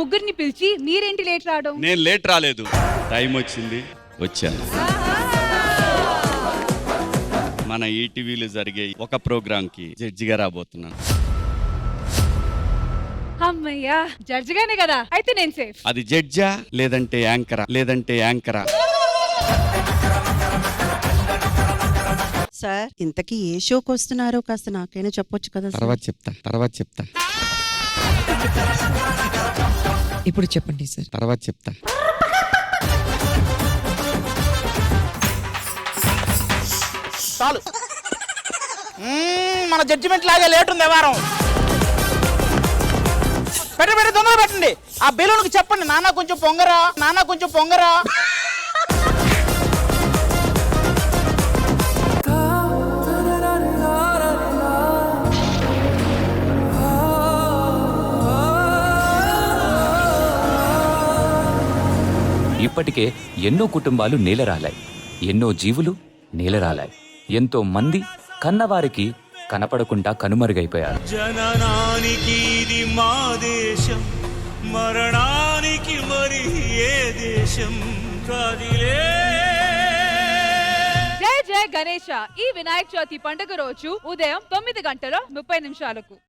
ముగ్గురిని పిలిచి మీరేంటి లేట్ రావడం? నేను లేట్ రాలేదు, టైం వచ్చింది, వచ్చాను. మన ఈటీవీలో జరిగే ఒక ప్రోగ్రామ్ కి జడ్జిగా రాబోతున్నాను. అమ్మయ్యా, జడ్జిగానే కదా, అయితే నేను సేఫ్. అది జడ్జా లేదంటే యాంకరా? సార్, ఇంతకీ ఏ షోకి వస్తున్నారో కాస్త నాకైనా చెప్పొచ్చు కదా? తర్వాత చెప్తా. ఇప్పుడు చెప్పండి సార్. తర్వాత చెప్తా. చాలు, మన జడ్జిమెంట్ లాగే లేట్ ఉంది వారం. పెట్టి తొందరగా పెట్టండి. ఆ బెలూన్కి చెప్పండి, నాన్న కొంచెం పొంగరా. ఇప్పటికే ఎన్నో కుటుంబాలు నేలరాలాయి, ఎన్నో జీవులు నేలరాలాయి, ఎంతో మంది కన్నవారికి కనపడకుండా కనుమరుగైపోయారు. జననానికి ఇది మా దేశం, మరణానికి మరి ఏ దేశం కాదిలే. జయ జయ గణేశ. ఈ వినాయక చవితి పండుగ రోజు ఉదయం 9:30 గంటల 30 నిమిషాలకు